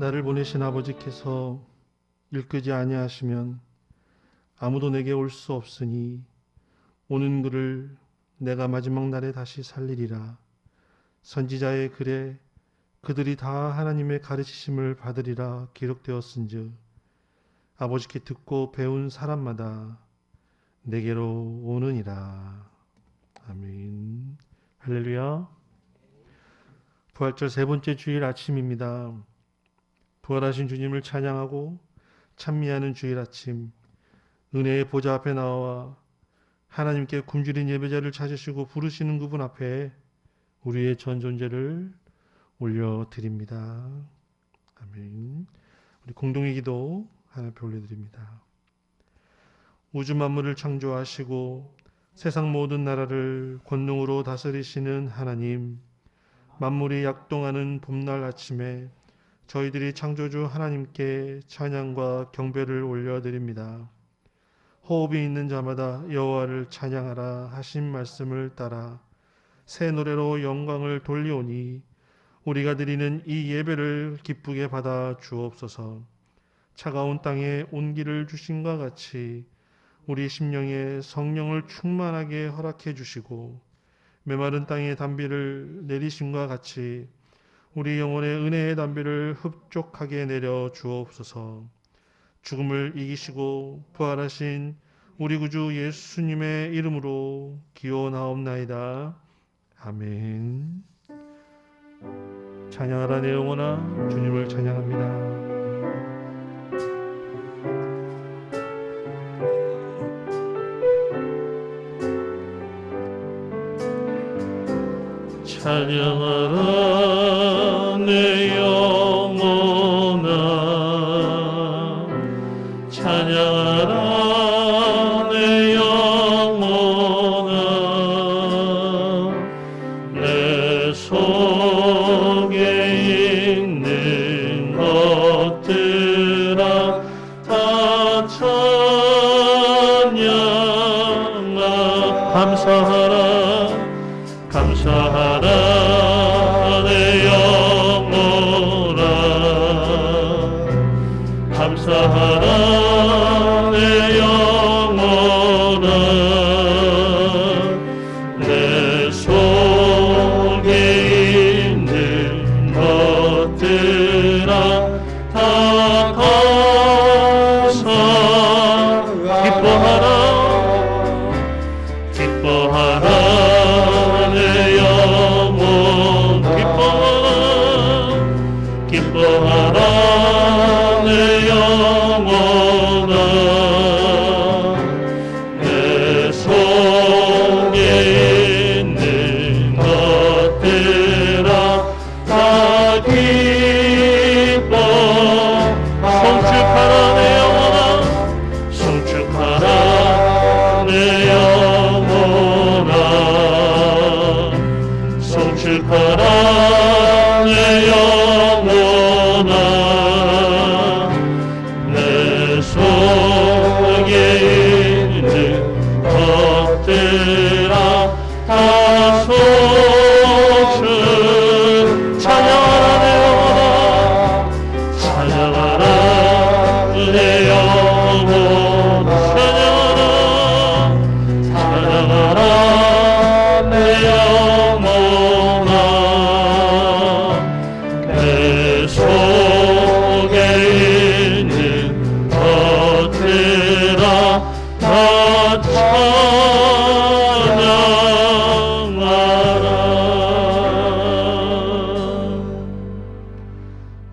나를 보내신 아버지께서 일끄지 아니하시면 아무도 내게 올 수 없으니 오는 그를 내가 마지막 날에 다시 살리리라. 선지자의 글에 그들이 다 하나님의 가르치심을 받으리라 기록되었은즉 아버지께 듣고 배운 사람마다 내게로 오느니라. 아멘. 할렐루야. 부활절 세 번째 주일 아침입니다. 부활하신 주님을 찬양하고 찬미하는 주일 아침, 은혜의 보좌 앞에 나와 하나님께 굶주린 예배자를 찾으시고 부르시는 그분 앞에 우리의 전 존재를 올려드립니다. 아멘. 우리 공동의 기도 하나 올려드립니다. 우주 만물을 창조하시고 세상 모든 나라를 권능으로 다스리시는 하나님, 만물이 약동하는 봄날 아침에 저희들이 창조주 하나님께 찬양과 경배를 올려드립니다. 호흡이 있는 자마다 여호와를 찬양하라 하신 말씀을 따라 새 노래로 영광을 돌리오니 우리가 드리는 이 예배를 기쁘게 받아 주옵소서. 차가운 땅에 온기를 주신과 같이 우리 심령에 성령을 충만하게 허락해 주시고 메마른 땅에 단비를 내리심과 같이 우리 영혼의 은혜의 담비를 흡족하게 내려 주옵소서. 죽음을 이기시고 부활하신 우리 구주 예수님의 이름으로 기원하옵나이다. 아멘. 찬양하라 내 영혼아, 주님을 찬양합니다. 찬양하라 내 영혼아, 찬양하라 내 영혼아, 내 속에 있는 것들아 다 찬양하. 감사하라 감사하라 내 영혼아, 감사하라 내 영혼아, 내 속에 있는 것들아 다 감사. 기뻐하라 기뻐하라 기뻐하라 내 영혼아, 내 속에 있는 것들아 다 기뻐. 송축하라 내 영혼아, 송축하라 내 영혼아, 송축하라 내 영혼아, 내 속에 있는 것들아 다 송축. 찬양하라 내 영혼아, 찬양하라 내 영혼아, 찬양하라 내 영혼아, 내 속에 있는 것들아 다 찬양하라.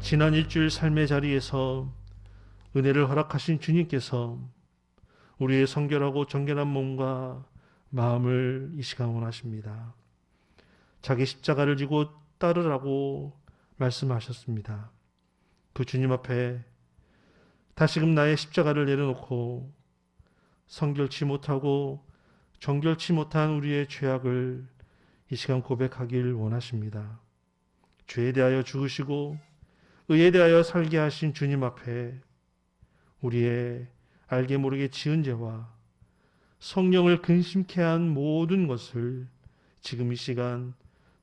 지난 일주일 삶의 자리에서 은혜를 허락하신 주님께서 우리의 성결하고 정결한 몸과 마음을 이 시간 원하십니다. 자기 십자가를 지고 따르라고 말씀하셨습니다. 그 주님 앞에 다시금 나의 십자가를 내려놓고 성결치 못하고 정결치 못한 우리의 죄악을 이 시간 고백하길 원하십니다. 죄에 대하여 죽으시고 의에 대하여 살게 하신 주님 앞에 우리의 알게 모르게 지은 죄와 성령을 근심케 한 모든 것을 지금 이 시간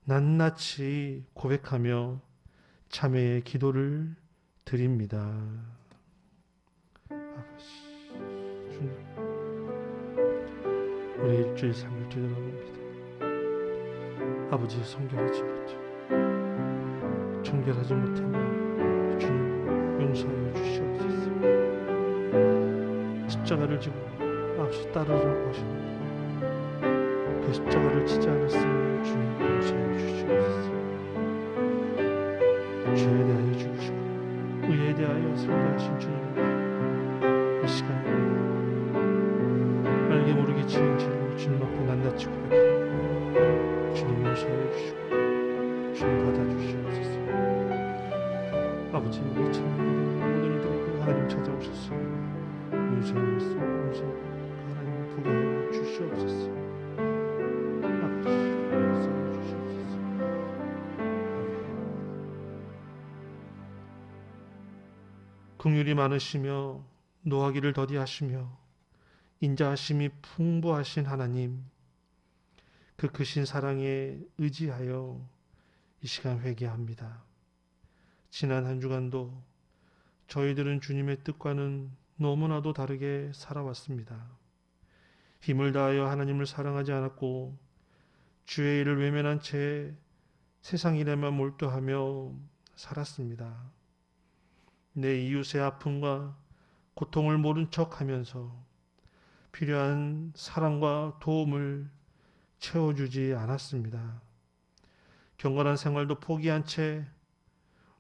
낱낱이 고백하며 참회의 기도를 드립니다. 아버지, 주님, 우리 일주일 삶을 되돌아봅니다. 아버지, 성결하지 못해 정결하지 못하면 주님 용서하여 주시옵소서. 십자가를 지고 아버지 따르라고 하셨는데 그 십자가를 지지 않았으면 주님 용서하여 주시옵소서. 죄에 대하여 죽으시고 의에 대하여 살려하신 주님, 이 시간에 알게 모르게 지은 죄를 주님 앞에 낱낱이 고백합니다. 주님 용서하여 주시고 주님 받아주시옵소서. 아버지, 우리 참 모든 이들에게 하나님 찾아오셔서 용서의 말씀, 용서하고 하나님 보게 하여 주시옵소서. 아버지, 용서하여 주시옵소서. 긍휼이 많으시며 노하기를 더디하시며 인자하심이 풍부하신 하나님, 그 크신 사랑에 의지하여 이 시간 회개합니다. 지난 한 주간도 저희들은 주님의 뜻과는 너무나도 다르게 살아왔습니다. 힘을 다하여 하나님을 사랑하지 않았고 주의 일을 외면한 채 세상 일에만 몰두하며 살았습니다. 내 이웃의 아픔과 고통을 모른 척하면서 필요한 사랑과 도움을 채워주지 않았습니다. 경건한 생활도 포기한 채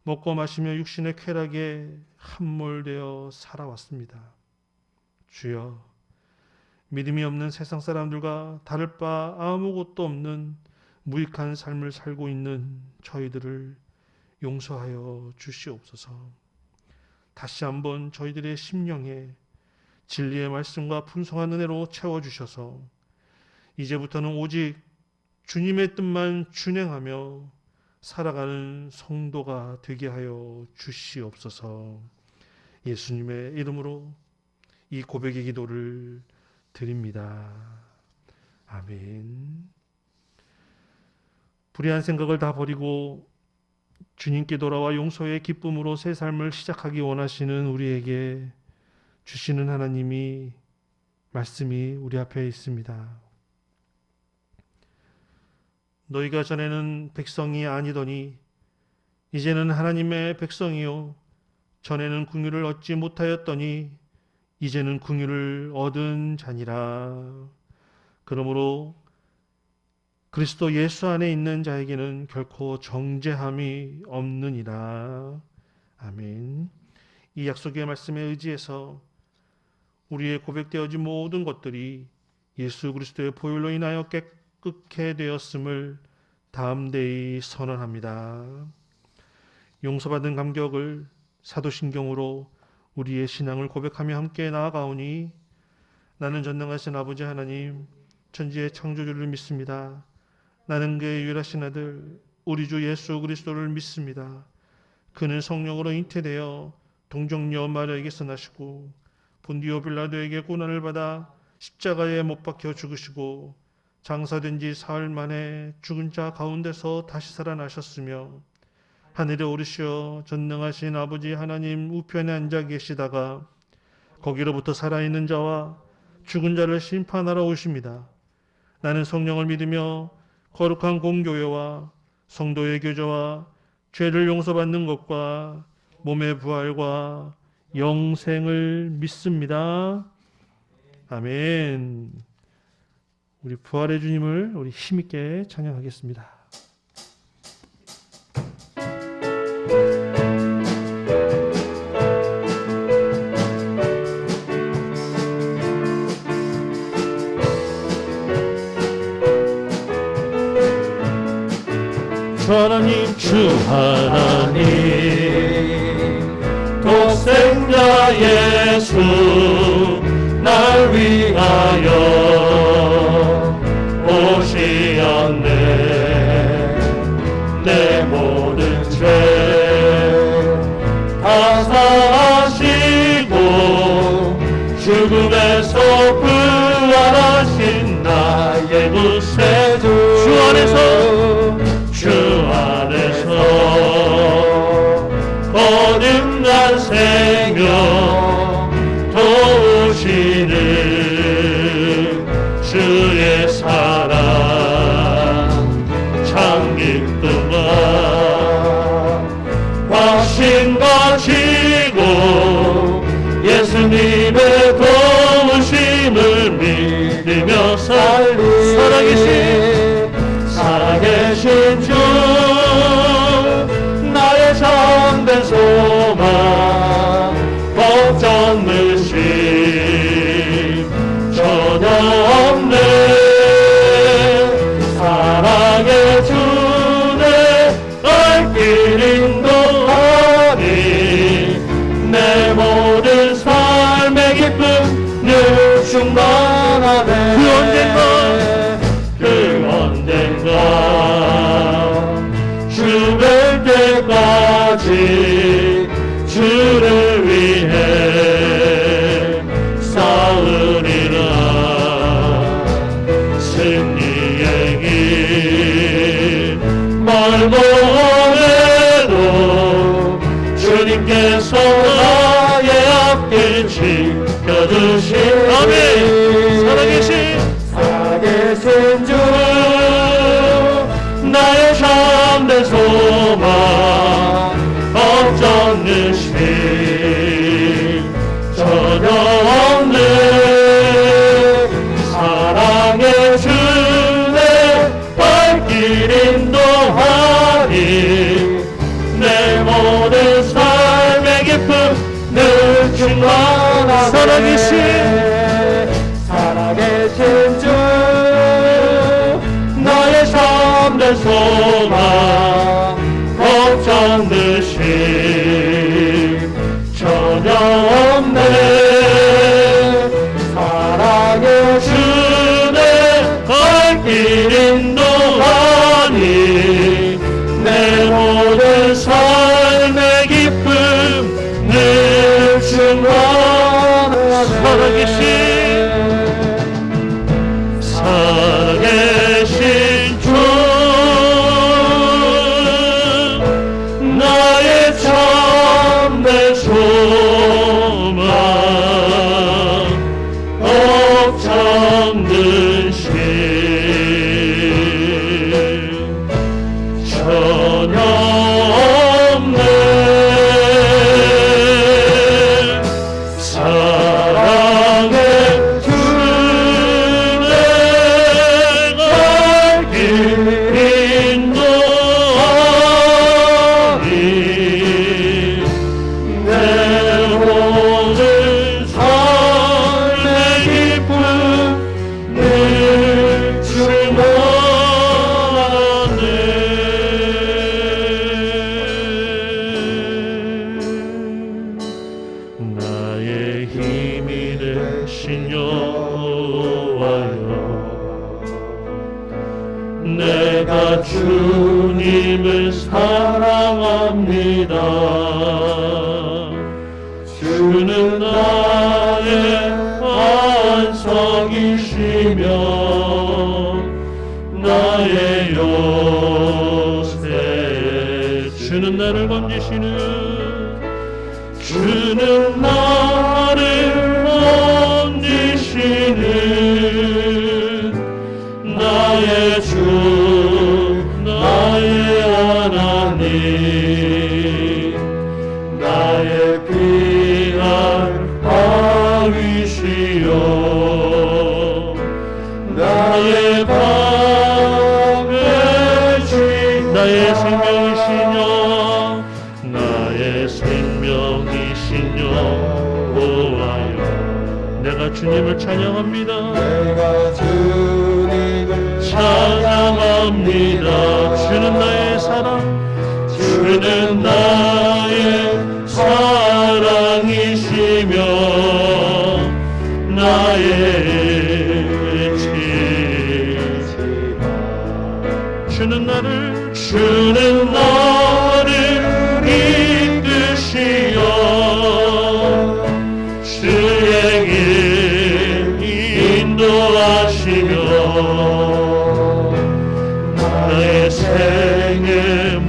먹고 마시며 육신의 쾌락에 함몰되어 살아왔습니다. 주여, 믿음이 없는 세상 사람들과 다를 바 아무것도 없는 무익한 삶을 살고 있는 저희들을 용서하여 주시옵소서. 다시 한번 저희들의 심령에 진리의 말씀과 풍성한 은혜로 채워주셔서 이제부터는 오직 주님의 뜻만 준행하며 살아가는 성도가 되게 하여 주시옵소서. 예수님의 이름으로 이 고백의 기도를 드립니다. 아멘. 불의한 생각을 다 버리고 주님께 돌아와 용서의 기쁨으로 새 삶을 시작하기 원하시는 우리에게 주시는 하나님이 말씀이 우리 앞에 있습니다. 너희가 전에는 백성이 아니더니 이제는 하나님의 백성이요 전에는 긍휼을 얻지 못하였더니 이제는 긍휼을 얻은 자니라. 그러므로 그리스도 예수 안에 있는 자에게는 결코 정죄함이 없느니라. 아멘. 이 약속의 말씀에 의지해서 우리의 고백되어진 모든 것들이 예수 그리스도의 보혈로 인하여 깨끗게 되었음을 담대히 선언합니다. 용서받은 감격을 사도신경으로 우리의 신앙을 고백하며 함께 나아가오니 나는 전능하신 아버지 하나님 천지의 창조주를 믿습니다. 나는 그의 유일하신 아들 우리 주 예수 그리스도를 믿습니다. 그는 성령으로 잉태되어 동정녀 마리아에게서 나시고 본디오 빌라도에게 고난을 받아 십자가에 못 박혀 죽으시고 장사된 지 사흘 만에 죽은 자 가운데서 다시 살아나셨으며 하늘에 오르시어 전능하신 아버지 하나님 우편에 앉아 계시다가 거기로부터 살아있는 자와 죽은 자를 심판하러 오십니다. 나는 성령을 믿으며 거룩한 공교회와 성도의 교제와 죄를 용서받는 것과 몸의 부활과 영생을 믿습니다. 아멘. 우리 부활의 주님을 우리 힘있게 찬양하겠습니다. 하나님 주 하나님 독생자 예수 날 위하여 오시었네. 내 모든 죄 다 사하시고 죽음에서 부활하신 나의 구세주 주 안에서 거듭 난 생명 도우시는 주의 사랑 참 기쁨아 확신 가지고 예수님의 도우심을 믿으며 살아계신 주 나의 참된 소망 걱정 의심 전혀 없네 사랑의 주내 날 길 인도하니 내 모든 삶의 기쁨 늘 충만하네 그 언젠가 죽을 때까지 주를 위해 싸우리라 승리의 길 멀고 오래도 주님께서 나의 앞길 지켜주신 아멘 살아계신 주 나의 참된 소망 걱정 의심 전혀 없네 사랑의 주내 발길 인도하니 내 모든 삶의 기쁨 늘 충만하네 살아계신 주 나의 참된 소망 걱정 의심 전혀 없네 사랑의 주내 갈 길 인도하니 내 모든 삶의 기쁨 늘 충만하네 살아계신 주 나의 참된 소망 걱정 의심 전혀 없네 사랑의 주내 갈 길 인도하니 내 모든 삶의 기쁨 늘 충만하네 나의 힘이 되신 여호와여 내가 주님을 사랑합니다 주는 나의 안석이시며 나의 요새 주는 나를 건지시는 주는 나를 건지시는 나의 주 나의 하나님 나의 피할 바위시여 나의 방의 주 나의 생명이시여 나의 생명이신 여호와여 내가 주님을 찬양합니다 내가 주님을 찬양합니다 주는 나의 사랑 주는 나의 사랑이시며 나의 집 주는 나를 이끄시어 주의 길 인도하시며 나의 생의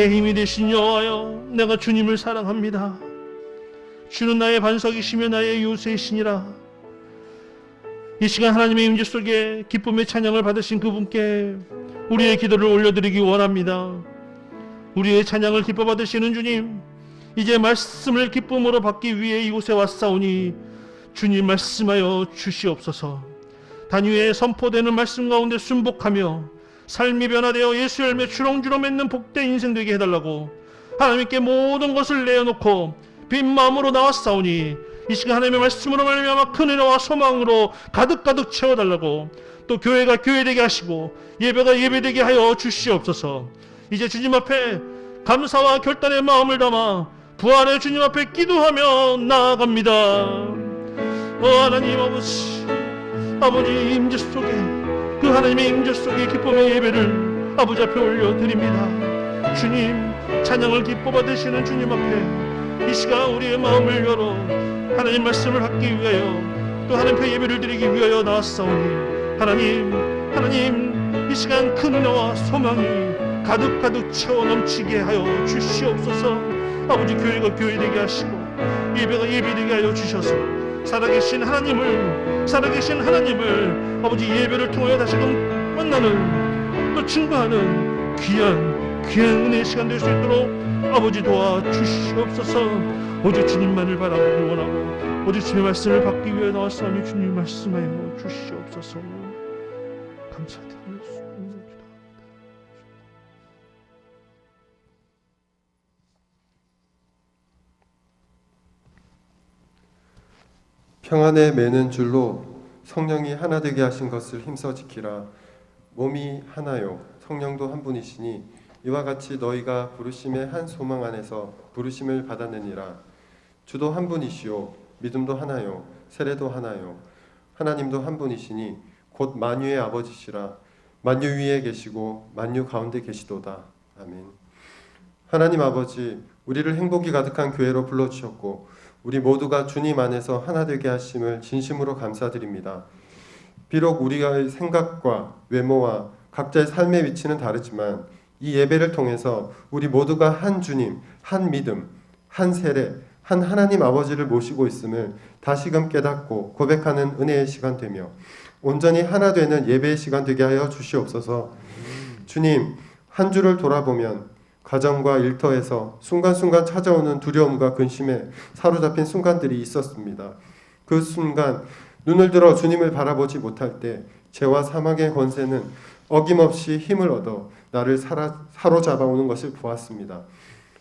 나의 힘이 되신 여호와여, 내가 주님을 사랑합니다. 주는 나의 반석이시며 나의 요새이시니라. 이 시간 하나님의 임재 속에 기쁨의 찬양을 받으신 그분께 우리의 기도를 올려드리기 원합니다. 우리의 찬양을 기뻐 받으시는 주님, 이제 말씀을 기쁨으로 받기 위해 이곳에 왔사오니 주님 말씀하여 주시옵소서. 단위에 선포되는 말씀 가운데 순복하며 삶이 변화되어 예수 열매 주렁주렁 맺는 복된 인생 되게 해달라고 하나님께 모든 것을 내어놓고 빈 마음으로 나왔사오니 이 시간 하나님의 말씀으로 말미암아 큰 은혜와 소망으로 가득가득 채워달라고, 또 교회가 교회되게 하시고 예배가 예배되게 하여 주시옵소서. 이제 주님 앞에 감사와 결단의 마음을 담아 부활의 주님 앞에 기도하며 나아갑니다. 하나님 아버지 임재 속에, 그 하나님의 임재 속에 기쁨의 예배를 아버지 앞에 올려드립니다. 주님, 찬양을 기뻐 받으시는 주님 앞에 이 시간 우리의 마음을 열어 하나님 말씀을 받기 위하여, 또 하나님 앞에 예배를 드리기 위하여 나왔사오니 하나님 이 시간 큰 은혜와 소망이 가득가득 채워 넘치게 하여 주시옵소서. 아버지, 교회가 교회되게 하시고 예배가 예배되게 하여 주셔서 살아계신 하나님을 아버지 예배를 통하여 다시금 만나는, 또 증거하는 귀한 은혜의 시간 될 수 있도록 아버지 도와주시옵소서. 오직 주님만을 바라보기 원하고 오직 주님의 말씀을 받기 위해 나왔사오니 주님 말씀하여 주시옵소서. 감사드립니다. 평안에 매는 줄로 성령이 하나 되게 하신 것을 힘써 지키라. 몸이 하나요 성령도 한 분이시니 이와 같이 너희가 부르심의 한 소망 안에서 부르심을 받았느니라. 주도 한 분이시요 믿음도 하나요 세례도 하나요 하나님도 한 분이시니 곧 만유의 아버지시라. 만유 위에 계시고 만유 가운데 계시도다. 아멘. 하나님 아버지, 우리를 행복이 가득한 교회로 불러주셨고 우리 모두가 주님 안에서 하나 되게 하심을 진심으로 감사드립니다. 비록 우리의 생각과 외모와 각자의 삶의 위치는 다르지만 이 예배를 통해서 우리 모두가 한 주님, 한 믿음, 한 세례, 한 하나님 아버지를 모시고 있음을 다시금 깨닫고 고백하는 은혜의 시간 되며 온전히 하나 되는 예배의 시간 되게 하여 주시옵소서. 주님, 한 주를 돌아보면 가정과 일터에서 순간순간 찾아오는 두려움과 근심에 사로잡힌 순간들이 있었습니다. 그 순간 눈을 들어 주님을 바라보지 못할 때 죄와 사망의 권세는 어김없이 힘을 얻어 나를 사로잡아오는 것을 보았습니다.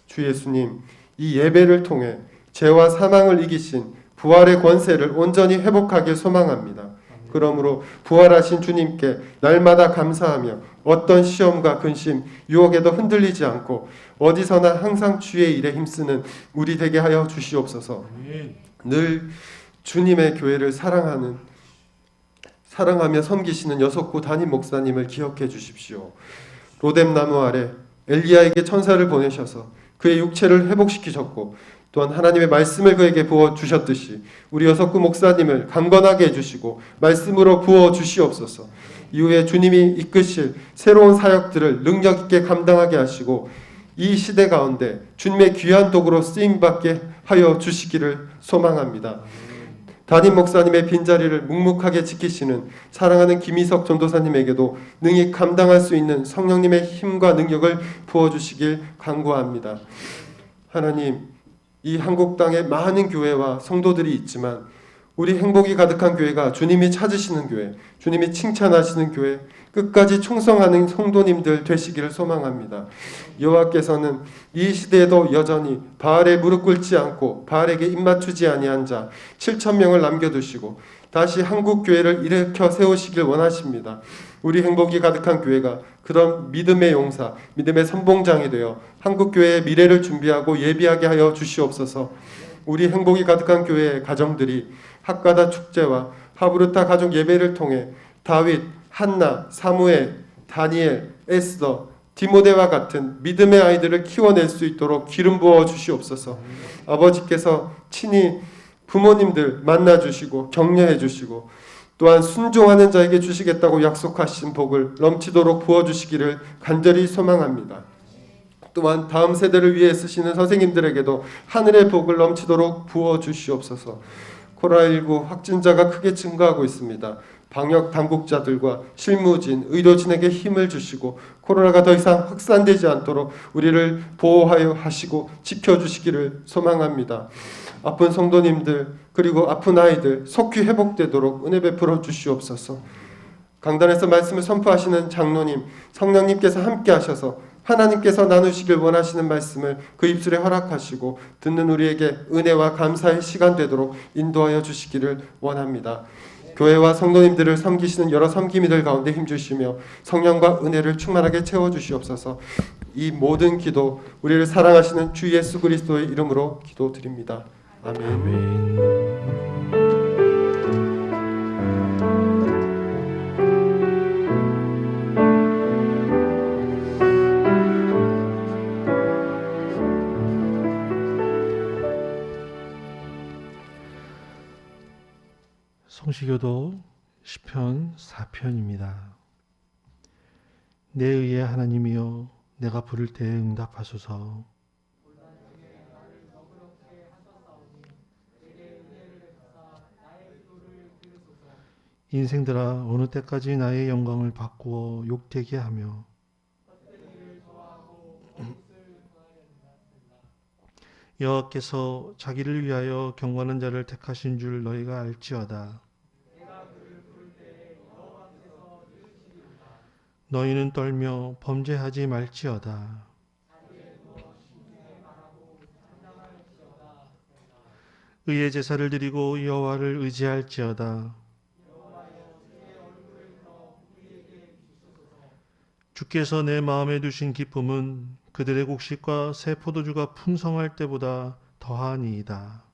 주 예수님, 이 예배를 통해 죄와 사망을 이기신 부활의 권세를 온전히 회복하길 소망합니다. 그러므로 부활하신 주님께 날마다 감사하며 어떤 시험과 근심, 유혹에도 흔들리지 않고 어디서나 항상 주의 일에 힘쓰는 우리 되게 하여 주시옵소서. 늘 주님의 교회를 사랑하며 섬기시는 여석구 담임 목사님을 기억해 주십시오. 로뎀나무 아래 엘리야에게 천사를 보내셔서 그의 육체를 회복시키셨고 또한 하나님의 말씀을 그에게 부어주셨듯이 우리 여석구 목사님을 강건하게 해주시고 말씀으로 부어주시옵소서. 이후에 주님이 이끄실 새로운 사역들을 능력 있게 감당하게 하시고 이 시대 가운데 주님의 귀한 도구로 쓰임받게 하여 주시기를 소망합니다. 담임 목사님의 빈자리를 묵묵하게 지키시는 사랑하는 김희석 전도사님에게도 능히 감당할 수 있는 성령님의 힘과 능력을 부어주시길 간구합니다. 하나님, 이 한국 땅에 많은 교회와 성도들이 있지만 우리 행복이 가득한 교회가 주님이 찾으시는 교회, 주님이 칭찬하시는 교회, 끝까지 충성하는 성도님들 되시기를 소망합니다. 여호와께서는 이 시대에도 여전히 바알에 무릎 꿇지 않고 바알에게 입맞추지 아니한 자 7,000명을 남겨두시고 다시 한국 교회를 일으켜 세우시길 원하십니다. 우리 행복이 가득한 교회가 그런 믿음의 용사, 믿음의 선봉장이 되어 한국 교회의 미래를 준비하고 예비하게 하여 주시옵소서. 우리 행복이 가득한 교회의 가정들이 학가다 축제와 하브르타 가족 예배를 통해 다윗, 한나, 사무엘, 다니엘, 에스더, 디모데와 같은 믿음의 아이들을 키워낼 수 있도록 기름 부어 주시옵소서. 아버지께서 친히 부모님들 만나주시고 격려해주시고 또한 순종하는 자에게 주시겠다고 약속하신 복을 넘치도록 부어주시기를 간절히 소망합니다. 또한 다음 세대를 위해 쓰시는 선생님들에게도 하늘의 복을 넘치도록 부어 주시옵소서. 코로나19 확진자가 크게 증가하고 있습니다. 방역 당국자들과 실무진, 의료진에게 힘을 주시고 코로나가 더 이상 확산되지 않도록 우리를 보호하여 하시고 지켜주시기를 소망합니다. 아픈 성도님들 그리고 아픈 아이들 속히 회복되도록 은혜 베풀어 주시옵소서. 강단에서 말씀을 선포하시는 장로님, 성령님께서 함께 하셔서 하나님께서 나누시길 원하시는 말씀을 그 입술에 허락하시고 듣는 우리에게 은혜와 감사의 시간 되도록 인도하여 주시기를 원합니다. 교회와 성도님들을 섬기시는 여러 섬김이들 가운데 힘주시며 성령과 은혜를 충만하게 채워주시옵소서. 이 모든 기도 우리를 사랑하시는 주 예수 그리스도의 이름으로 기도드립니다. 아멘. 아멘. 성시교도 시편 4편입니다. 내 의의 하나님이여 내가 부를 때에 응답하소서. 인생들아 어느 때까지 나의 영광을 바꾸어 욕되게 하며 여호와께서 자기를 위하여 경건한 자를 택하신 줄 너희가 알지어다. 너희는 떨며 범죄하지 말지어다. 의의 제사를 드리고 여호와를 의지할지어다. 주께서 내 마음에 두신 기쁨은 그들의 곡식과 새 포도주가 풍성할 때보다 더하니이다.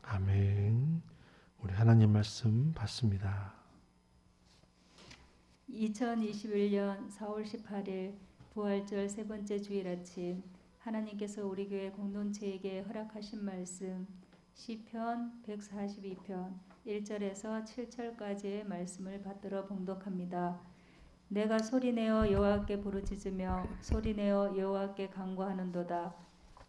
아멘. 우리 하나님 말씀 받습니다. 2021년 4월 18일 부활절 세 번째 주일 아침 하나님께서 우리 교회 공동체에게 허락하신 말씀 시편 142편 1절에서 7절까지의 말씀을 받들어 봉독합니다. 내가 소리내어 여호와께 부르짖으며 소리내어 여호와께 간구하는도다.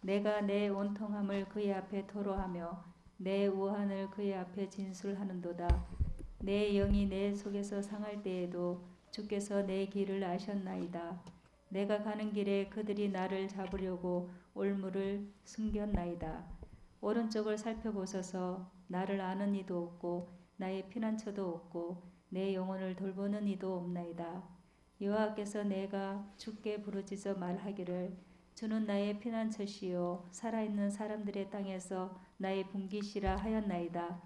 내가 내 온통함을 그의 앞에 토로하며 내 우한을 그의 앞에 진술하는도다. 내 영이 내 속에서 상할 때에도 주께서 내 길을 아셨나이다. 내가 가는 길에 그들이 나를 잡으려고 올무를 숨겼나이다. 오른쪽을 살펴보소서. 나를 아는 이도 없고 나의 피난처도 없고 내 영혼을 돌보는 이도 없나이다. 여호와께서 내가 주께 부르짖어 말하기를 주는 나의 피난처시요 살아있는 사람들의 땅에서 나의 분기시라 하였나이다.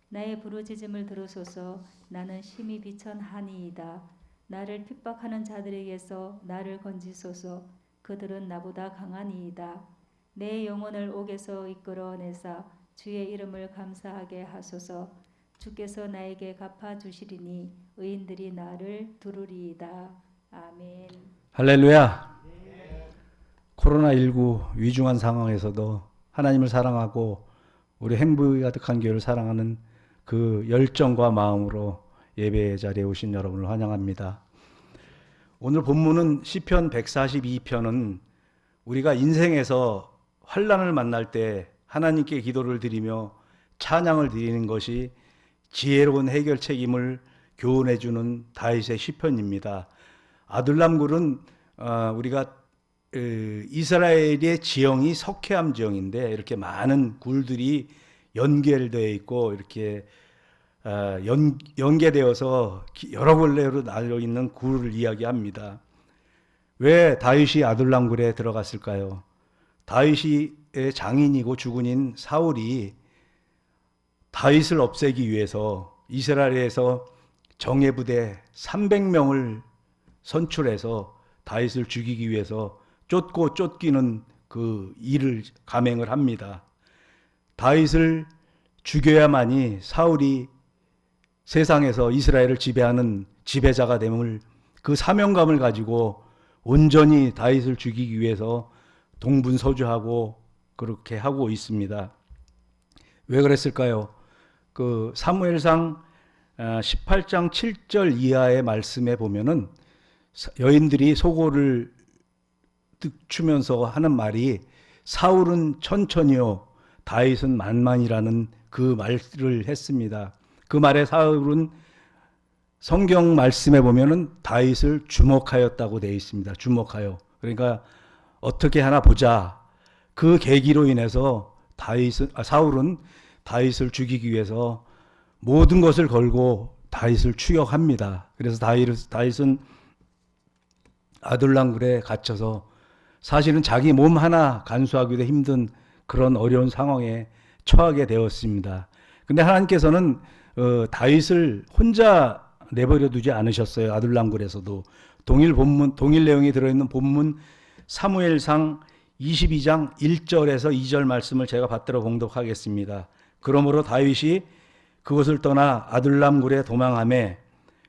나의 부르짖음을 들으소서. 나는 심히 비천하니이다. 나를 핍박하는 자들에게서 나를 건지소서. 그들은 나보다 강하니이다. 내 영혼을 옥에서 이끌어내사 주의 이름을 감사하게 하소서. 주께서 나에게 갚아주시리니 의인들이 나를 두루리이다. 아멘. 할렐루야. 코로나19 위중한 상황에서도 하나님을 사랑하고 우리 행복이 가득한 교회를 사랑하는 그 열정과 마음으로 예배 자리에 오신 여러분을 환영합니다. 오늘 본문은 시편 142편은 우리가 인생에서 환난을 만날 때 하나님께 기도를 드리며 찬양을 드리는 것이 지혜로운 해결 책임을 교훈해 주는 다윗의 시편입니다. 아둘람굴은 우리가 이스라엘의 지형이 석회암 지형인데 이렇게 많은 굴들이 연결되어 있고 이렇게 연계되어서 여러 굴레로 나뉘어 있는 굴을 이야기합니다. 왜 다윗이 아둘람굴에 들어갔을까요? 다윗의 장인이고 주군인 사울이 다윗을 없애기 위해서 이스라엘에서 정예부대 300명을 선출해서 다윗을 죽이기 위해서 쫓고 쫓기는 그 일을 감행을 합니다. 다윗을 죽여야만이 사울이 세상에서 이스라엘을 지배하는 지배자가 됨을 그 사명감을 가지고 온전히 다윗을 죽이기 위해서 동분서주하고 그렇게 하고 있습니다. 왜 그랬을까요? 그 사무엘상 18장 7절 이하의 말씀에 보면은 여인들이 소고를 추면서 하는 말이 사울은 천천히요 다윗은 만만이라는 그 말을 했습니다. 그 말에 사울은 성경 말씀에 보면은 다윗을 주목하였다고 되어 있습니다. 주목하여. 그러니까 어떻게 하나 보자. 그 계기로 인해서 사울은 다윗을 죽이기 위해서 모든 것을 걸고 다윗을 추격합니다. 그래서 다윗은 아둘람굴에 갇혀서 사실은 자기 몸 하나 간수하기도 힘든 그런 어려운 상황에 처하게 되었습니다. 근데 하나님께서는 다윗을 혼자 내버려 두지 않으셨어요. 아둘람굴에서도 동일 내용이 들어있는 본문 사무엘상 22장 1절에서 2절 말씀을 제가 받들어 봉독하겠습니다. 그러므로 다윗이 그것을 떠나 아둘람굴에 도망하매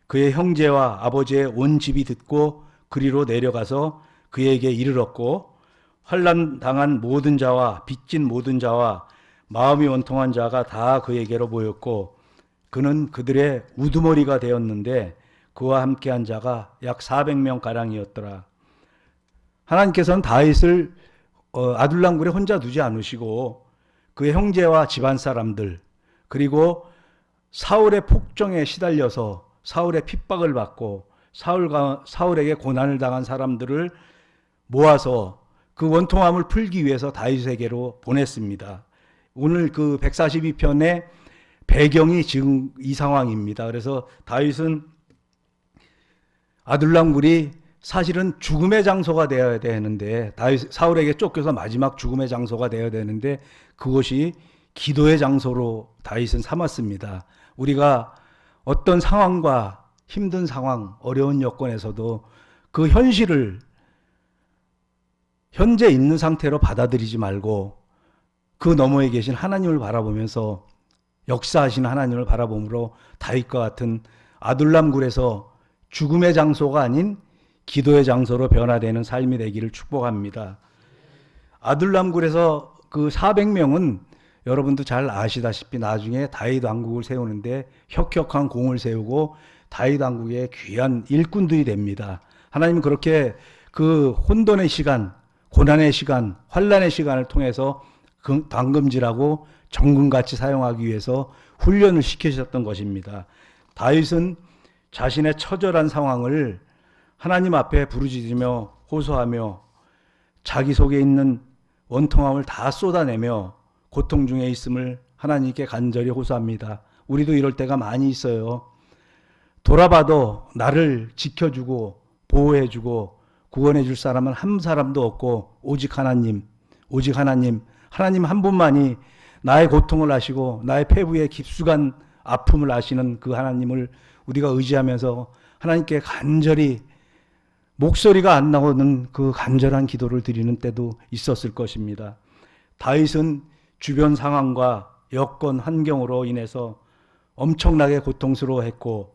그의 형제와 아버지의 온 집이 듣고 그리로 내려가서 그에게 이르렀고 환난 당한 모든 자와 빚진 모든 자와 마음이 원통한 자가 다 그에게로 모였고 그는 그들의 우두머리가 되었는데 그와 함께한 자가 약 400명 가량이었더라. 하나님께서는 다윗을 아둘람굴에 혼자 두지 않으시고 그의 형제와 집안 사람들 그리고 사울의 폭정에 시달려서 사울의 핍박을 받고 사울에게 고난을 당한 사람들을 모아서 그 원통함을 풀기 위해서 다윗에게로 보냈습니다. 오늘 그 142편의 배경이 지금 이 상황입니다. 그래서 다윗은 아둘람굴이 사실은 죽음의 장소가 되어야 되는데 사울에게 쫓겨서 마지막 죽음의 장소가 되어야 되는데 그것이 기도의 장소로 다윗은 삼았습니다. 우리가 어떤 상황과 힘든 상황, 어려운 여건에서도 그 현실을 현재 있는 상태로 받아들이지 말고 그 너머에 계신 하나님을 바라보면서 역사하시는 하나님을 바라보므로 다윗과 같은 아둘람굴에서 죽음의 장소가 아닌 기도의 장소로 변화되는 삶이 되기를 축복합니다. 아둘람굴에서 그 400명은 여러분도 잘 아시다시피 나중에 다윗 왕국을 세우는데 혁혁한 공을 세우고 다윗 왕국의 귀한 일꾼들이 됩니다. 하나님은 그렇게 그 혼돈의 시간, 고난의 시간, 환난의 시간을 통해서 당금질하고 정금같이 사용하기 위해서 훈련을 시키셨던 것입니다. 다윗은 자신의 처절한 상황을 하나님 앞에 부르짖으며 호소하며 자기 속에 있는 원통함을 다 쏟아내며 고통 중에 있음을 하나님께 간절히 호소합니다. 우리도 이럴 때가 많이 있어요. 돌아봐도 나를 지켜주고 보호해주고 구원해줄 사람은 한 사람도 없고 오직 하나님 하나님 한 분만이 나의 고통을 아시고 나의 폐부의 깊숙한 아픔을 아시는 그 하나님을 우리가 의지하면서 하나님께 간절히 목소리가 안 나오는 그 간절한 기도를 드리는 때도 있었을 것입니다. 다윗은 주변 상황과 여건 환경으로 인해서 엄청나게 고통스러워했고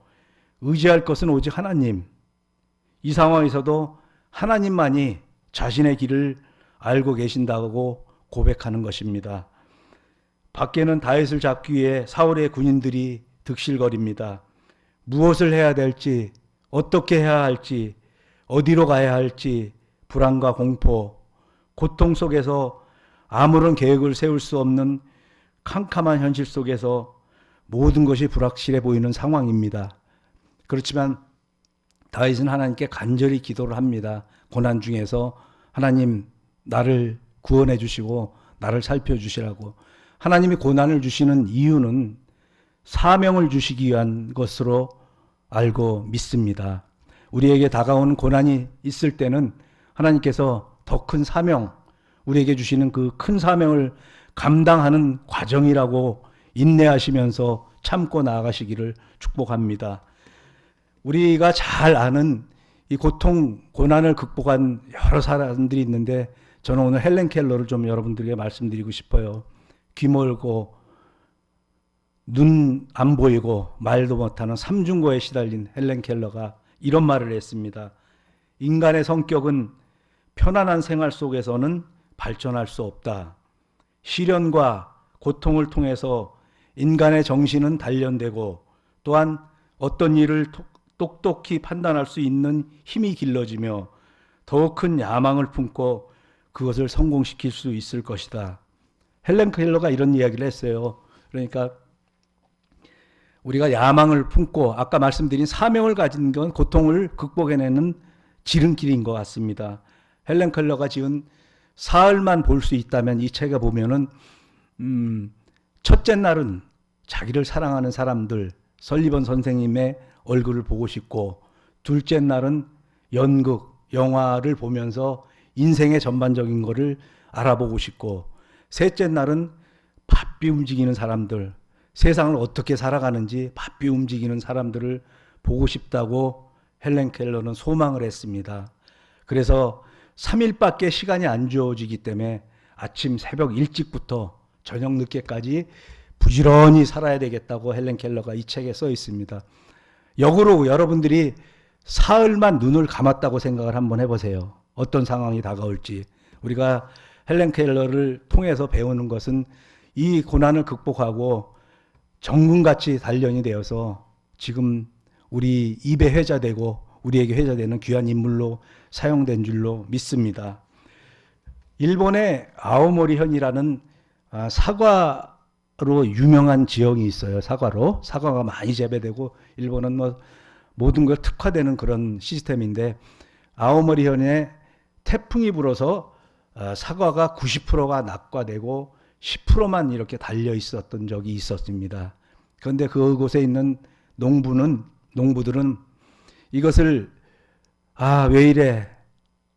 의지할 것은 오직 하나님. 이 상황에서도 하나님만이 자신의 길을 알고 계신다고 고백하는 것입니다. 밖에는 다윗을 잡기 위해 사울의 군인들이 득실거립니다. 무엇을 해야 될지, 어떻게 해야 할지, 어디로 가야 할지 불안과 공포, 고통 속에서 아무런 계획을 세울 수 없는 캄캄한 현실 속에서 모든 것이 불확실해 보이는 상황입니다. 그렇지만 다윗은 하나님께 간절히 기도를 합니다. 고난 중에서 하나님 나를 구원해 주시고 나를 살펴주시라고. 하나님이 고난을 주시는 이유는 사명을 주시기 위한 것으로 알고 믿습니다. 우리에게 다가오는 고난이 있을 때는 하나님께서 더 큰 사명, 우리에게 주시는 그 큰 사명을 감당하는 과정이라고 인내하시면서 참고 나아가시기를 축복합니다. 우리가 잘 아는 이 고통, 고난을 극복한 여러 사람들이 있는데 저는 오늘 헬렌 켈러를 좀 여러분들에게 말씀드리고 싶어요. 귀 멀고 눈 안 보이고 말도 못하는 삼중고에 시달린 헬렌 켈러가 이런 말을 했습니다. 인간의 성격은 편안한 생활 속에서는 발전할 수 없다. 시련과 고통을 통해서 인간의 정신은 단련되고 또한 어떤 일을 똑똑히 판단할 수 있는 힘이 길러지며 더욱 큰 야망을 품고 그것을 성공시킬 수 있을 것이다. 헬렌 켈러가 이런 이야기를 했어요. 그러니까 우리가 야망을 품고 아까 말씀드린 사명을 가진 건 고통을 극복해내는 지름길인 것 같습니다. 헬렌 켈러가 지은 사흘만 볼 수 있다면 이 책에 보면은 첫째 날은 자기를 사랑하는 사람들 설리번 선생님의 얼굴을 보고 싶고, 둘째 날은 연극, 영화를 보면서 인생의 전반적인 것을 알아보고 싶고, 셋째 날은 바삐 움직이는 사람들, 세상을 어떻게 살아가는지 바삐 움직이는 사람들을 보고 싶다고 헬렌 켈러는 소망을 했습니다. 그래서 3일밖에 시간이 안 주어지기 때문에 아침 새벽 일찍부터 저녁 늦게까지 부지런히 살아야 되겠다고 헬렌 켈러가 이 책에 써 있습니다. 역으로 여러분들이 사흘만 눈을 감았다고 생각을 한번 해보세요. 어떤 상황이 다가올지. 우리가 헬렌 켈러를 통해서 배우는 것은 이 고난을 극복하고 정금같이 단련이 되어서 지금 우리 입에 회자되고 우리에게 회자되는 귀한 인물로 사용된 줄로 믿습니다. 일본의 아오모리현이라는 사과로 유명한 지역이 있어요. 사과가 많이 재배되고 일본은 뭐 모든 걸 특화되는 그런 시스템인데, 아오모리현에 태풍이 불어서 사과가 90%가 낙과되고 10%만 이렇게 달려 있었던 적이 있었습니다. 그런데 그곳에 있는 농부들은 이것을 왜 이래,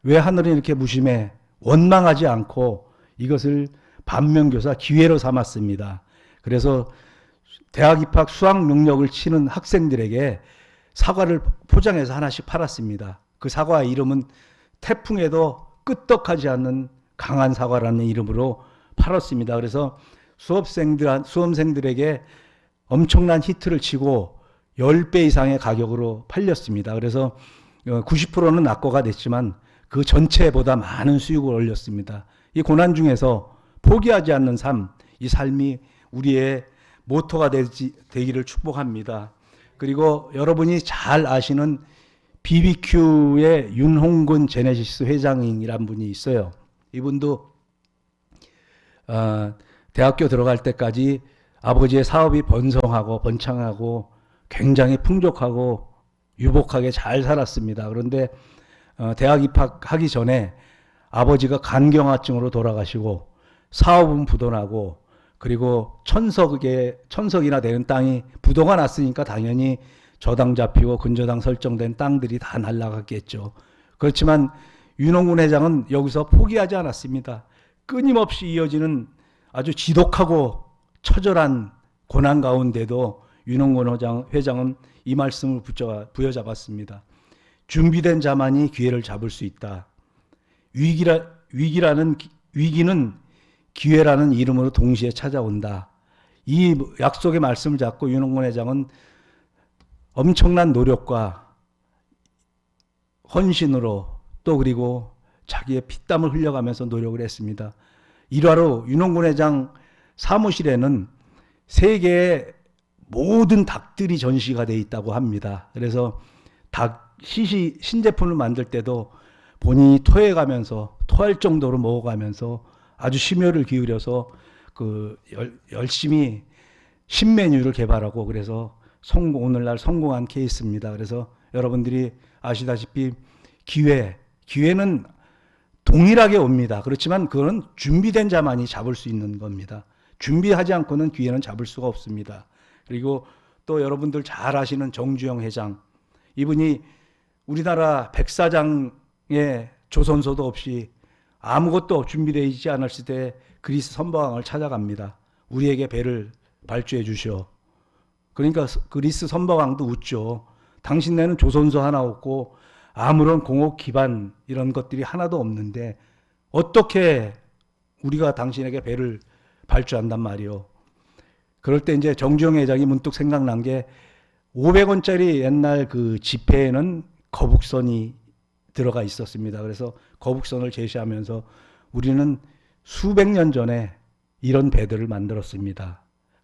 왜 하늘은 이렇게 무심해, 원망하지 않고 이것을 반면교사 기회로 삼았습니다. 그래서 대학 입학 수학 능력을 치는 학생들에게 사과를 포장해서 하나씩 팔았습니다. 그 사과의 이름은 태풍에도 끄떡하지 않는 강한 사과라는 이름으로 팔았습니다. 그래서 수험생들에게 엄청난 히트를 치고 10배 이상의 가격으로 팔렸습니다. 그래서 90%는 낙과가 됐지만 그 전체보다 많은 수익을 올렸습니다. 이 고난 중에서 포기하지 않는 삶, 이 삶이 우리의 모토가 되기를 축복합니다. 그리고 여러분이 잘 아시는 BBQ의 윤홍근 제네시스 회장이라는 분이 있어요. 이분도 대학교 들어갈 때까지 아버지의 사업이 번창하고 굉장히 풍족하고 유복하게 잘 살았습니다. 그런데 대학 입학하기 전에 아버지가 간경화증으로 돌아가시고 사업은 부도나고, 그리고 천석이나 되는 땅이 부도가 났으니까 당연히 저당 잡히고 근저당 설정된 땅들이 다 날아갔겠죠. 그렇지만 윤홍근 회장은 여기서 포기하지 않았습니다. 끊임없이 이어지는 아주 지독하고 처절한 고난 가운데도 윤홍근 회장은 이 말씀을 부여잡았습니다. 준비된 자만이 기회를 잡을 수 있다. 위기는 기회라는 이름으로 동시에 찾아온다. 이 약속의 말씀을 잡고 윤홍근 회장은 엄청난 노력과 헌신으로 또 그리고 자기의 피땀을 흘려가면서 노력을 했습니다. 일화로 윤홍근 회장 사무실에는 세계의 모든 닭들이 전시가 되어 있다고 합니다. 그래서 닭 신제품을 만들 때도 본인이 토할 정도로 먹어가면서 아주 심혈을 기울여서 열심히 신메뉴를 개발하고, 그래서 오늘날 성공한 케이스입니다. 그래서 여러분들이 아시다시피 기회는 동일하게 옵니다. 그렇지만 그거는 준비된 자만이 잡을 수 있는 겁니다. 준비하지 않고는 기회는 잡을 수가 없습니다. 그리고 또 여러분들 잘 아시는 정주영 회장, 이분이 우리나라 백사장의 조선소도 없이 아무것도 준비되어 있지 않았을 때 그리스 선박왕을 찾아갑니다. 우리에게 배를 발주해 주시오. 그러니까 그리스 선박왕도 웃죠. 당신네는 조선소 하나 없고 아무런 공업 기반 이런 것들이 하나도 없는데 어떻게 우리가 당신에게 배를 발주한단 말이오. 그럴 때 이제 정주영 회장이 문득 생각난 게 500원짜리 옛날 그 지폐에는 거북선이 들어가 있었습니다. 그래서 거북선을 제시하면서 우리는 수백 년 전에 이런 배들을 만들었습니다.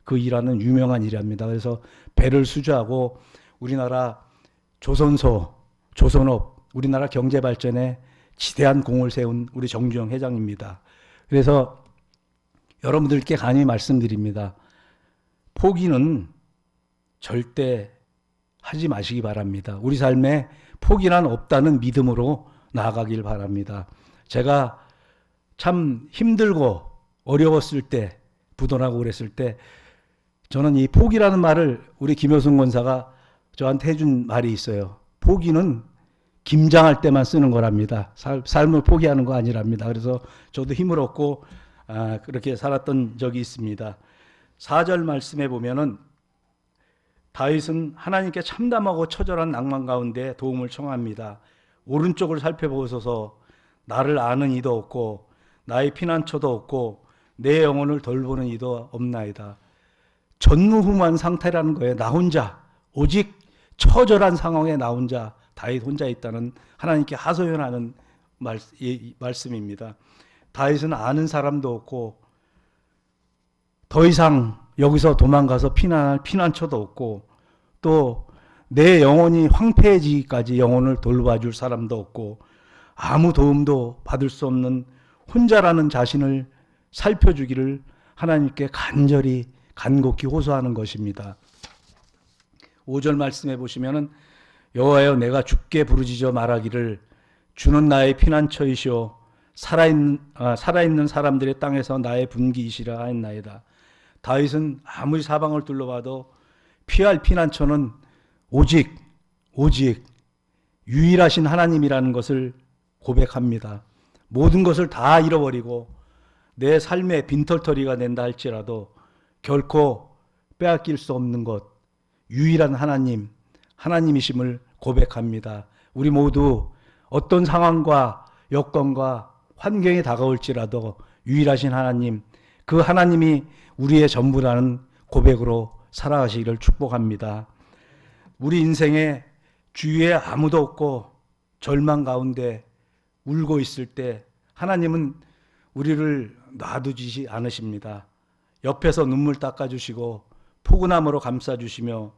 그 일하는 유명한 일입니다. 그래서 배를 수주하고 우리나라 조선소, 조선업, 우리나라 경제 발전에 지대한 공을 세운 우리 정주영 회장입니다. 그래서 여러분들께 간곡히 말씀드립니다. 포기는 절대 하지 마시기 바랍니다. 우리 삶에 포기란 없다는 믿음으로 나아가길 바랍니다. 제가 참 힘들고 어려웠을 때, 부도나고 그랬을 때 저는 이 포기라는 말을 우리 김효승 권사가 저한테 해준 말이 있어요. 포기는 김장할 때만 쓰는 거랍니다. 삶을 포기하는 거 아니랍니다. 그래서 저도 힘을 얻고 그렇게 살았던 적이 있습니다. 4절 말씀에 보면은 다윗은 하나님께 참담하고 처절한 낭만 가운데 도움을 청합니다. 오른쪽을 살펴보소서. 나를 아는 이도 없고 나의 피난처도 없고 내 영혼을 돌보는 이도 없나이다. 전무후무한 상태라는 거예요. 나 혼자, 오직 처절한 상황에 나 혼자, 다윗 혼자 있다는 하나님께 하소연하는 말씀입니다. 다윗은 아는 사람도 없고 더 이상 여기서 도망가서 피난할 피난처도 없고 또 내 영혼이 황폐해지기까지 영혼을 돌봐줄 사람도 없고 아무 도움도 받을 수 없는 혼자라는 자신을 살펴주기를 하나님께 간곡히 호소하는 것입니다. 5절 말씀해 보시면은 여호와여 내가 주께 부르짖어 말하기를 주는 나의 피난처이시오 살아있는 사람들의 땅에서 나의 분기이시라 하였나이다. 다윗은 아무리 사방을 둘러봐도 피할 피난처는 오직 유일하신 하나님이라는 것을 고백합니다. 모든 것을 다 잃어버리고 내 삶의 빈털터리가 된다 할지라도 결코 빼앗길 수 없는 것, 유일한 하나님이심을 고백합니다. 우리 모두 어떤 상황과 여건과 환경이 다가올지라도 유일하신 하나님, 그 하나님이 우리의 전부라는 고백으로 살아가시기를 축복합니다. 우리 인생에 주위에 아무도 없고 절망 가운데 울고 있을 때 하나님은 우리를 놔두지 않으십니다. 옆에서 눈물 닦아주시고 포근함으로 감싸주시며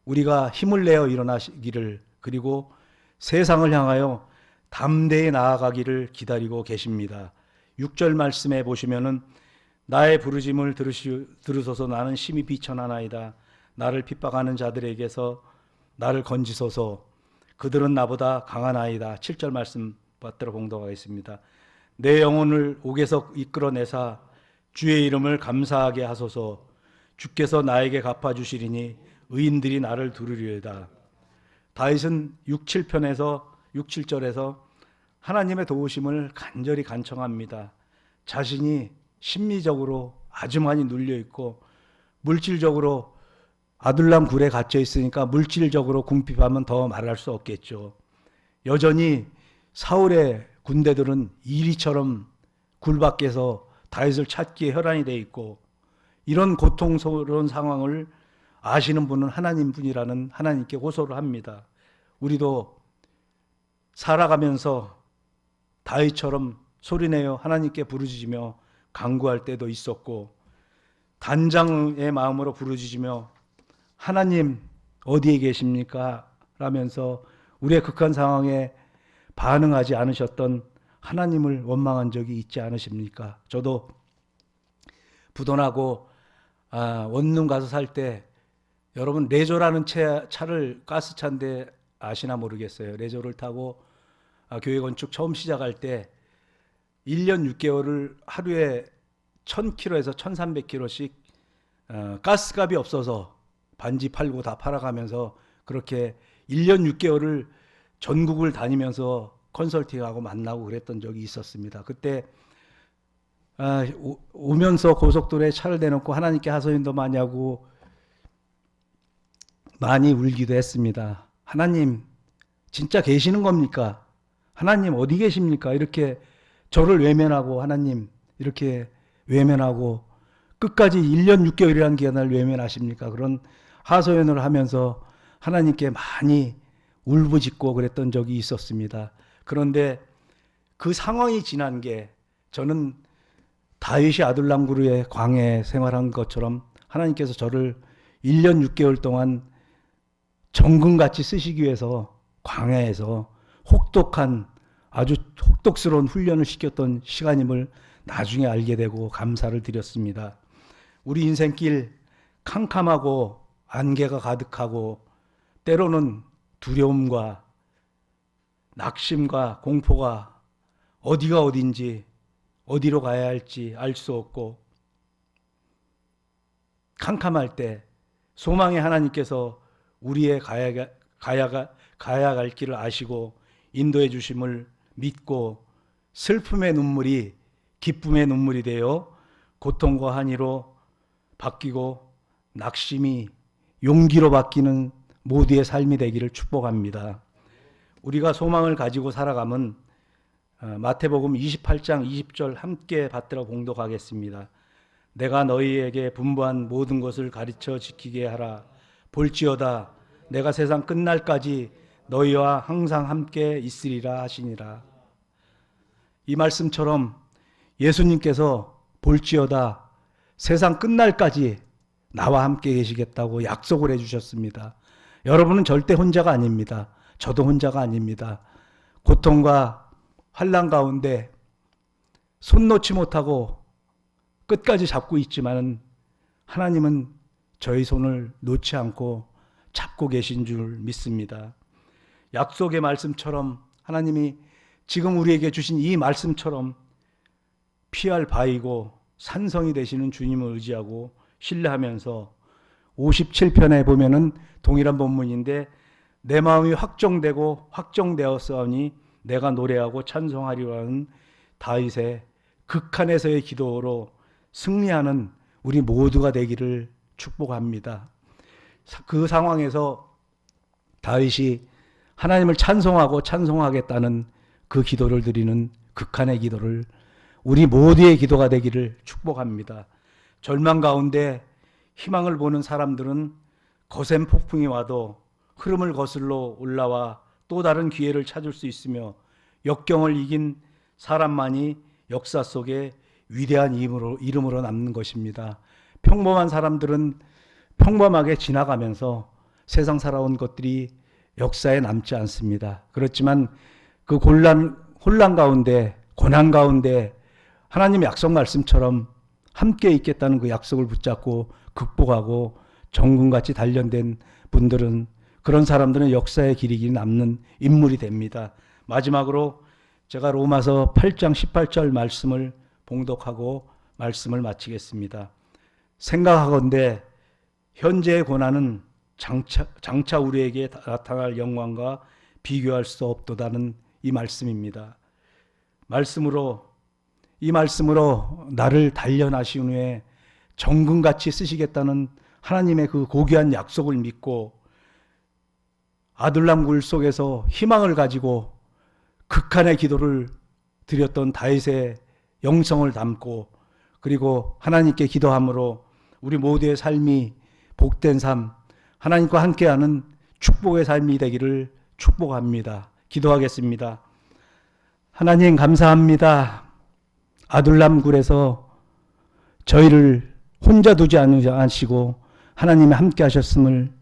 우리가 힘을 내어 일어나시기를 그리고 세상을 향하여 담대히 나아가기를 기다리고 계십니다. 6절 말씀에 보시면은 나의 부르짐을 들으소서 나는 심히 비천하나이다. 나를 핍박하는 자들에게서 나를 건지소서 그들은 나보다 강하나이다. 7절 말씀 받들어 봉독하겠습니다. 내 영혼을 옥에서 이끌어내사 주의 이름을 감사하게 하소서 주께서 나에게 갚아주시리니 의인들이 나를 두르리이다. 다윗은 6, 7절에서 하나님의 도우심을 간절히 간청합니다. 자신이 심리적으로 아주 많이 눌려있고 물질적으로 아둘람 굴에 갇혀 있으니까 물질적으로 궁핍하면 더 말할 수 없겠죠. 여전히 사울의 군대들은 이리처럼 굴 밖에서 다윗을 찾기에 혈안이 돼 있고 이런 고통스러운 상황을 아시는 분은 하나님뿐이라는 하나님께 호소를 합니다. 우리도 살아가면서 다윗처럼 소리내어 하나님께 부르짖으며 간구할 때도 있었고 단장의 마음으로 부르짖으며 하나님 어디에 계십니까? 라면서 우리의 극한 상황에 반응하지 않으셨던 하나님을 원망한 적이 있지 않으십니까? 저도 부도나고 원룸 가서 살 때 여러분 레저라는 차를 가스차인데 아시나 모르겠어요. 레저를 타고 교회 건축 처음 시작할 때 1년 6개월을 하루에 1000km에서 1300km씩 가스값이 없어서 반지 팔고 다 팔아가면서 그렇게 1년 6개월을 전국을 다니면서 컨설팅하고 만나고 그랬던 적이 있었습니다. 그때 오면서 고속도로에 차를 대놓고 하나님께 하소연도 많이 하고 많이 울기도 했습니다. 하나님 진짜 계시는 겁니까? 하나님 어디 계십니까? 이렇게 저를 외면하고 하나님 이렇게 외면하고 끝까지 1년 6개월이라는 기간을 외면하십니까? 그런 하소연을 하면서 하나님께 많이 울부짖고 그랬던 적이 있었습니다. 그런데 그 상황이 지난 게 저는 다윗이 아둘람 굴의 광야에 생활한 것처럼 하나님께서 저를 1년 6개월 동안 정금같이 쓰시기 위해서 광야에서 혹독한 아주 혹독스러운 훈련을 시켰던 시간임을 나중에 알게 되고 감사를 드렸습니다. 우리 인생길 캄캄하고 안개가 가득하고 때로는 두려움과 낙심과 공포가 어디가 어딘지 어디로 가야 할지 알 수 없고 캄캄할 때 소망의 하나님께서 우리의 가야 갈 길을 아시고 인도해 주심을 믿고 슬픔의 눈물이 기쁨의 눈물이 되어 고통과 한이로 바뀌고 낙심이 용기로 바뀌는 모두의 삶이 되기를 축복합니다. 우리가 소망을 가지고 살아가면 마태복음 28장 20절 함께 받들어 봉독하겠습니다. 내가 너희에게 분부한 모든 것을 가르쳐 지키게 하라. 볼지어다 내가 세상 끝날까지 너희와 항상 함께 있으리라 하시니라. 이 말씀처럼 예수님께서 볼지어다 세상 끝날까지 나와 함께 계시겠다고 약속을 해주셨습니다. 여러분은 절대 혼자가 아닙니다. 저도 혼자가 아닙니다. 고통과 환난 가운데 손 놓지 못하고 끝까지 잡고 있지만 하나님은 저희 손을 놓지 않고 잡고 계신 줄 믿습니다. 약속의 말씀처럼 하나님이 지금 우리에게 주신 이 말씀처럼 피할 바위고 산성이 되시는 주님을 의지하고 신뢰하면서 57편에 보면은 동일한 본문인데 내 마음이 확정되고 확정되었사오니 내가 노래하고 찬송하리라는 다윗의 극한에서의 기도로 승리하는 우리 모두가 되기를 축복합니다. 그 상황에서 다윗이 하나님을 찬송하고 찬송하겠다는 그 기도를 드리는 극한의 기도를 우리 모두의 기도가 되기를 축복합니다. 절망 가운데 희망을 보는 사람들은 거센 폭풍이 와도 흐름을 거슬러 올라와 또 다른 기회를 찾을 수 있으며 역경을 이긴 사람만이 역사 속에 위대한 이름으로 남는 것입니다. 평범한 사람들은 평범하게 지나가면서 세상 살아온 것들이 역사에 남지 않습니다. 그렇지만 그 혼란 가운데 고난 가운데 하나님의 약속 말씀처럼 함께 있겠다는 그 약속을 붙잡고 극복하고 정금같이 단련된 분들은 그런 사람들은 역사의 길이 남는 인물이 됩니다. 마지막으로 제가 로마서 8장 18절 말씀을 봉독하고 말씀을 마치겠습니다. 생각하건대 현재의 고난은 장차 우리에게 나타날 영광과 비교할 수 없도다는 이 말씀입니다. 이 말씀으로 나를 단련하신 후에 정금같이 쓰시겠다는 하나님의 그 고귀한 약속을 믿고 아둘람 굴 속에서 희망을 가지고 극한의 기도를 드렸던 다윗의 영성을 담고 그리고 하나님께 기도함으로 우리 모두의 삶이 복된 삶, 하나님과 함께하는 축복의 삶이 되기를 축복합니다. 기도하겠습니다. 하나님 감사합니다. 아둘람 굴에서 저희를 혼자 두지 않으시고 하나님이 함께 하셨음을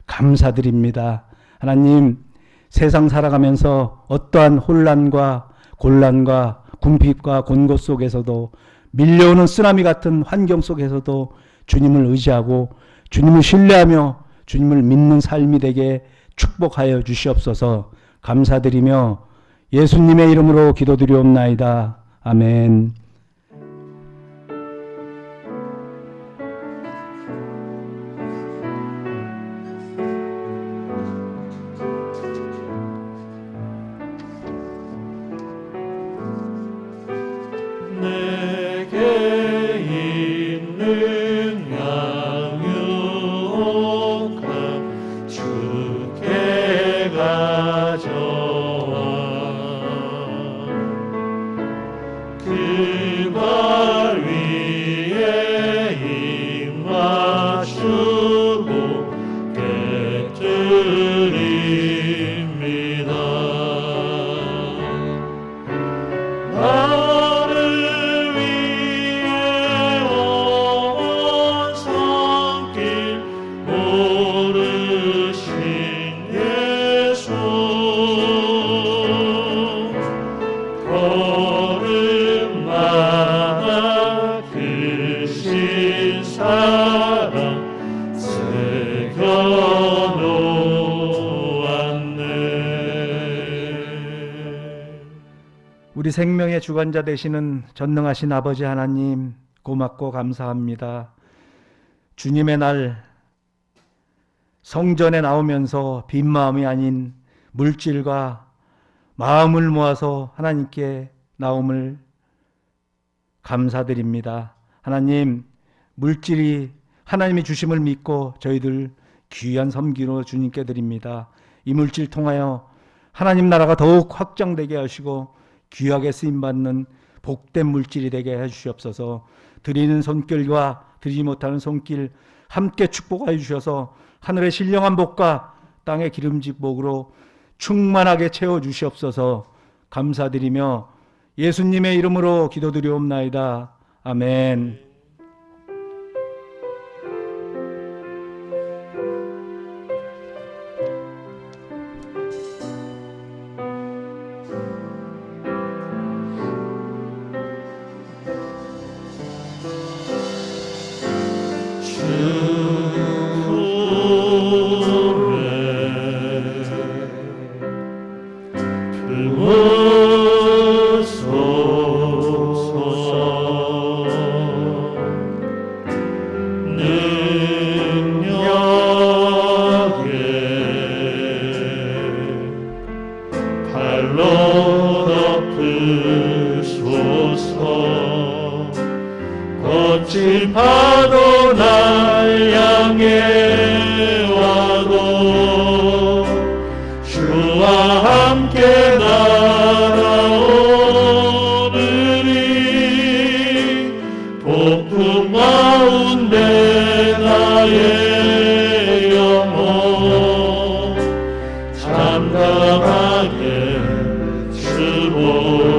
감사드립니다. 하나님 세상 살아가면서 어떠한 혼란과 곤란과 궁핍과 곤고 속에서도 밀려오는 쓰나미 같은 환경 속에서도 주님을 의지하고 주님을 신뢰하며 주님을 믿는 삶이 되게 축복하여 주시옵소서. 감사드리며 예수님의 이름으로 기도드리옵나이다. 아멘. 내게 있는 양육한 주께 가져와 그 발 위에 입 맞추고 깨뜨립니다. 나를 위해 하나 크신 사랑 새겨놓았네. 우리 생명의 주관자 되시는 전능하신 아버지 하나님, 고맙고 감사합니다. 주님의 날 성전에 나오면서 빈 마음이 아닌 물질과 마음을 모아서 하나님께 나옴을 감사드립니다. 하나님, 물질이 하나님의 주심을 믿고 저희들 귀한 섬기로 주님께 드립니다. 이 물질 통하여 하나님 나라가 더욱 확장되게 하시고 귀하게 쓰임받는 복된 물질이 되게 해주시옵소서. 드리는 손길과 드리지 못하는 손길 함께 축복하여 주셔서 하늘의 신령한 복과 땅의 기름진 복으로 충만하게 채워주시옵소서. 감사드리며 예수님의 이름으로 기도드리옵나이다. 아멘. 거친 파도 날 향해 와도 주와 함께 날아오르리. 폭풍 가운데 나의 영혼 잠잠하게 주보리라.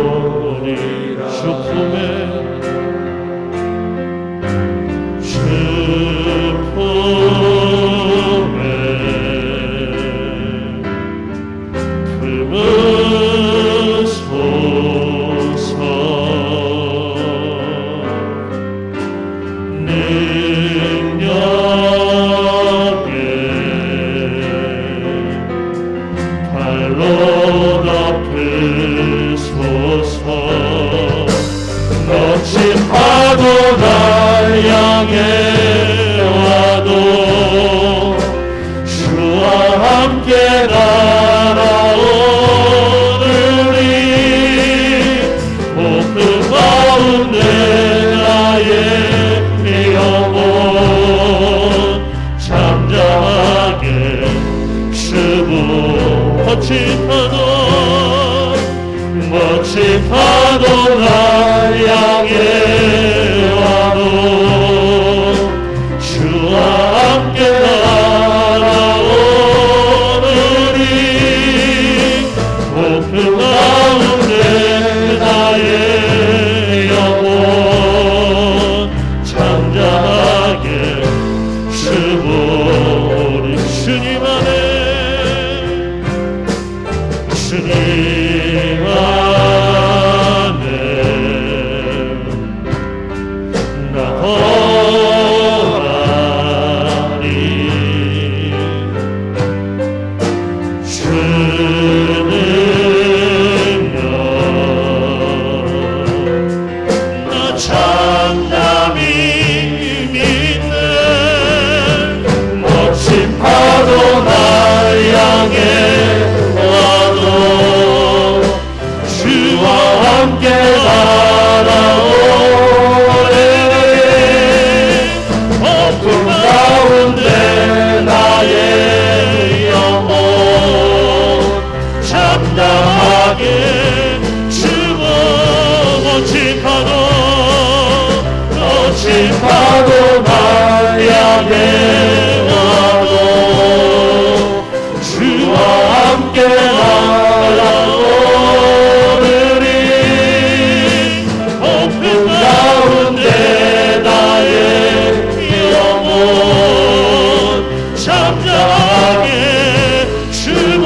거친 파도 날 향해 와도 주와 함께 날아오르리. 폭풍 가운데 나의 영혼 잠잠하게 주고. 거친 파도 날 향해 와도 주와 함께 날아오르리. 폭풍 가운데 나의 영혼 잠잠하게 주보리. 주님 안에 파도 날 향해 와도 주와 함께 날아오르리. 폭풍 가운데 나의 영혼 잠잠하게 주고.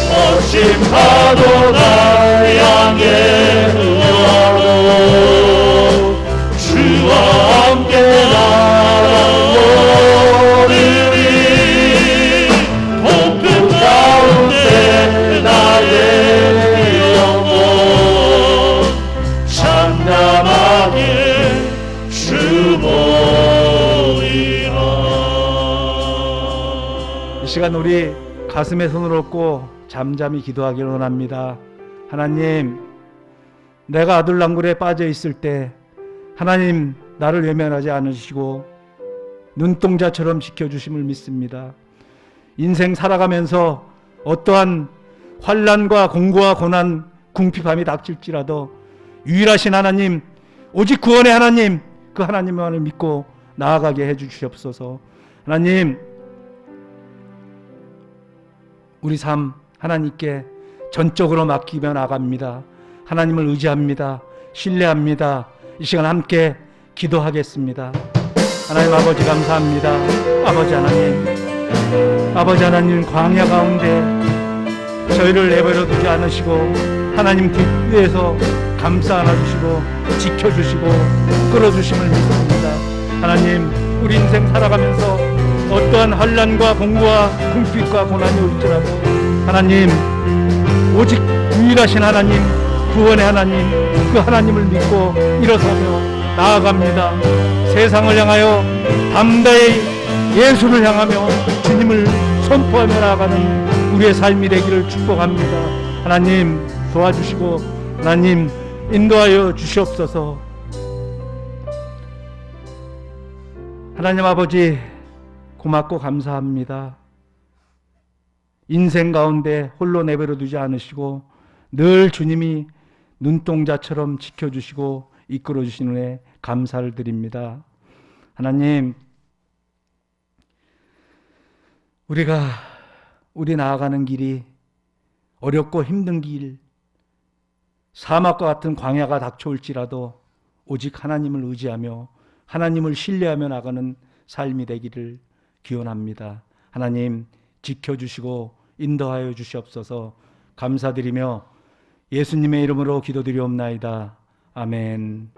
거친 파도 날 향해 의하고 주와 함께 날아오르리 높은 가운데 나의 영혼 찬양하게 주보이라. 이 시간 우리 가슴에 손을 얹고 잠잠히 기도하기를 원합니다. 하나님, 내가 아둘랑굴에 빠져 있을 때 하나님 나를 외면하지 않으시고 눈동자처럼 지켜주심을 믿습니다. 인생 살아가면서 어떠한 환난과 공고와 고난, 궁핍함이 닥칠지라도 유일하신 하나님, 오직 구원의 하나님, 그 하나님만을 믿고 나아가게 해주시옵소서. 하나님, 우리 삶 하나님께 전적으로 맡기며 나갑니다. 하나님을 의지합니다. 신뢰합니다. 이 시간 함께 기도하겠습니다. 하나님 아버지 감사합니다. 아버지 하나님 광야 가운데 저희를 내버려 두지 않으시고 하나님 뒤에서 감싸 안아주시고 지켜주시고 끌어주심을 믿습니다. 하나님, 우리 인생 살아가면서 어떠한 환난과 공고와 궁핍과 고난이 올지라도 하나님, 오직 유일하신 하나님, 구원의 하나님, 그 하나님을 믿고 일어서며 나아갑니다. 세상을 향하여 담대히 예수를 향하며 주님을 선포하며 나아가는 우리의 삶이 되기를 축복합니다. 하나님 도와주시고 하나님 인도하여 주시옵소서. 하나님 아버지 고맙고 감사합니다. 인생 가운데 홀로 내버려 두지 않으시고 늘 주님이 눈동자처럼 지켜주시고 이끌어주시는 은혜 감사를 드립니다. 하나님, 우리 나아가는 길이 어렵고 힘든 길, 사막과 같은 광야가 닥쳐올지라도 오직 하나님을 의지하며 하나님을 신뢰하며 나가는 삶이 되기를 기원합니다. 하나님 지켜주시고 인도하여 주시옵소서. 감사드리며 예수님의 이름으로 기도드리옵나이다. 아멘.